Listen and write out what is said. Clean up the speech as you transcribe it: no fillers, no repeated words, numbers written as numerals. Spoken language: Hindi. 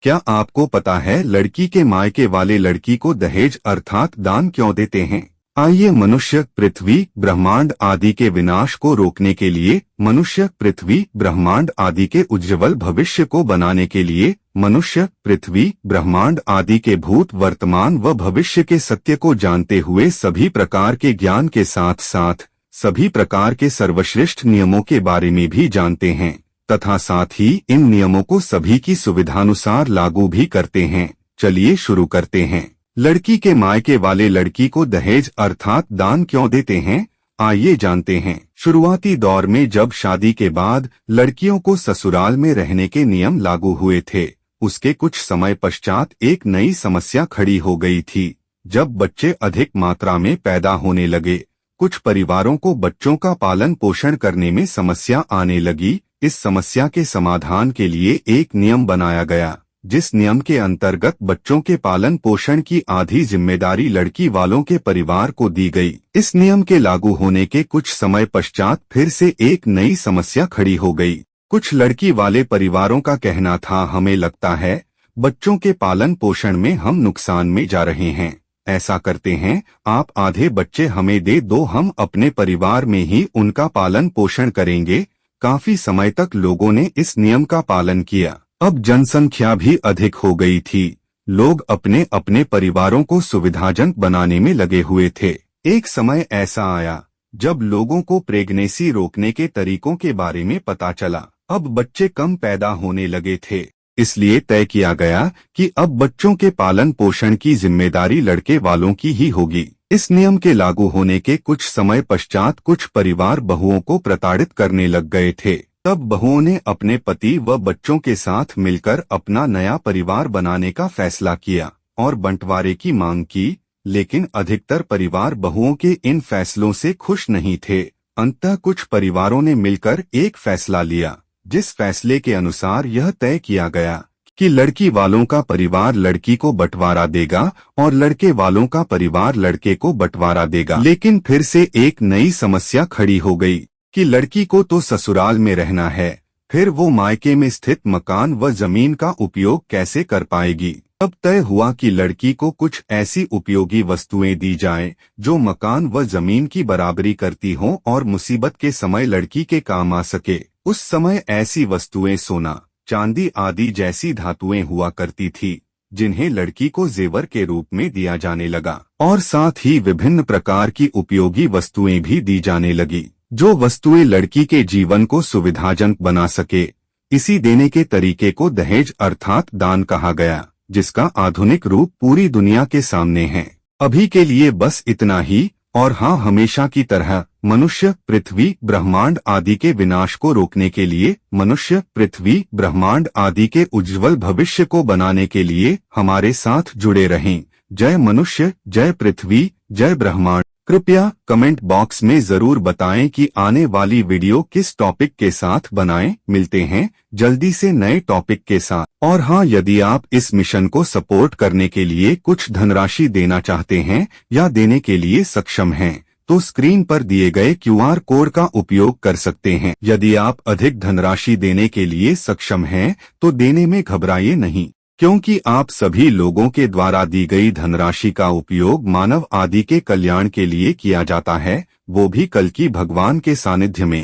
क्या आपको पता है लड़की के मायके वाले लड़की को दहेज अर्थात दान क्यों देते हैं? आइए मनुष्य, पृथ्वी, ब्रह्मांड आदि के विनाश को रोकने के लिए, मनुष्य, पृथ्वी, ब्रह्मांड आदि के उज्जवल भविष्य को बनाने के लिए, मनुष्य, पृथ्वी, ब्रह्मांड आदि के भूत, वर्तमान व भविष्य के सत्य को जानते हुए सभी प्रकार के ज्ञान के साथ साथ सभी प्रकार के सर्वश्रेष्ठ नियमों के बारे में भी जानते हैं तथा साथ ही इन नियमों को सभी की सुविधानुसार लागू भी करते हैं। चलिए शुरू करते हैं। लड़की के मायके वाले लड़की को दहेज अर्थात दान क्यों देते हैं, आइए जानते हैं। शुरुआती दौर में जब शादी के बाद लड़कियों को ससुराल में रहने के नियम लागू हुए थे, उसके कुछ समय पश्चात एक नई समस्या खड़ी हो गई थी। जब बच्चे अधिक मात्रा में पैदा होने लगे, कुछ परिवारों को बच्चों का पालन पोषण करने में समस्या आने लगी। इस समस्या के समाधान के लिए एक नियम बनाया गया, जिस नियम के अंतर्गत बच्चों के पालन पोषण की आधी जिम्मेदारी लड़की वालों के परिवार को दी गई। इस नियम के लागू होने के कुछ समय पश्चात फिर से एक नई समस्या खड़ी हो गई। कुछ लड़की वाले परिवारों का कहना था, हमें लगता है बच्चों के पालन पोषण में हम नुकसान में जा रहे हैं। ऐसा करते हैं, आप आधे बच्चे हमें दे दो, हम अपने परिवार में ही उनका पालन पोषण करेंगे। काफी समय तक लोगों ने इस नियम का पालन किया। अब जनसंख्या भी अधिक हो गई थी। लोग अपने अपने परिवारों को सुविधाजनक बनाने में लगे हुए थे। एक समय ऐसा आया जब लोगों को प्रेगनेंसी रोकने के तरीकों के बारे में पता चला। अब बच्चे कम पैदा होने लगे थे, इसलिए तय किया गया कि अब बच्चों के पालन पोषण की जिम्मेदारी लड़के वालों की ही होगी। इस नियम के लागू होने के कुछ समय पश्चात कुछ परिवार बहुओं को प्रताड़ित करने लग गए थे। तब बहुओं ने अपने पति व बच्चों के साथ मिलकर अपना नया परिवार बनाने का फैसला किया और बंटवारे की मांग की, लेकिन अधिकतर परिवार बहुओं के इन फैसलों से खुश नहीं थे। अंततः कुछ परिवारों ने मिलकर एक फैसला लिया, जिस फैसले के अनुसार यह तय किया गया कि लड़की वालों का परिवार लड़की को बंटवारा देगा और लड़के वालों का परिवार लड़के को बंटवारा देगा। लेकिन फिर से एक नई समस्या खड़ी हो गई कि लड़की को तो ससुराल में रहना है, फिर वो मायके में स्थित मकान व जमीन का उपयोग कैसे कर पाएगी। तब तय हुआ कि लड़की को कुछ ऐसी उपयोगी वस्तुएं दी जाएं जो मकान व जमीन की बराबरी करती हों और मुसीबत के समय लड़की के काम आ सके। उस समय ऐसी वस्तुएं सोना, चांदी आदि जैसी धातुएं हुआ करती थी, जिन्हें लड़की को जेवर के रूप में दिया जाने लगा और साथ ही विभिन्न प्रकार की उपयोगी वस्तुएं भी दी जाने लगी, जो वस्तुएं लड़की के जीवन को सुविधाजनक बना सके। इसी देने के तरीके को दहेज अर्थात दान कहा गया, जिसका आधुनिक रूप पूरी दुनिया के सामने है। अभी के लिए बस इतना ही, और हाँ, हमेशा की तरह मनुष्य, पृथ्वी, ब्रह्मांड आदि के विनाश को रोकने के लिए, मनुष्य, पृथ्वी, ब्रह्मांड आदि के उज्जवल भविष्य को बनाने के लिए हमारे साथ जुड़े रहें। जय मनुष्य, जय पृथ्वी, जय ब्रह्मांड। कृपया कमेंट बॉक्स में जरूर बताएं कि आने वाली वीडियो किस टॉपिक के साथ बनाएं। मिलते हैं जल्दी से नए टॉपिक के साथ। और हाँ, यदि आप इस मिशन को सपोर्ट करने के लिए कुछ धनराशि देना चाहते हैं या देने के लिए सक्षम हैं, तो स्क्रीन पर दिए गए QR कोड का उपयोग कर सकते हैं। यदि आप अधिक धनराशि देने के लिए सक्षम हैं, तो देने में घबराइए नहीं, क्योंकि आप सभी लोगों के द्वारा दी गई धनराशि का उपयोग मानव आदि के कल्याण के लिए किया जाता है, वो भी कल की भगवान के सानिध्य में।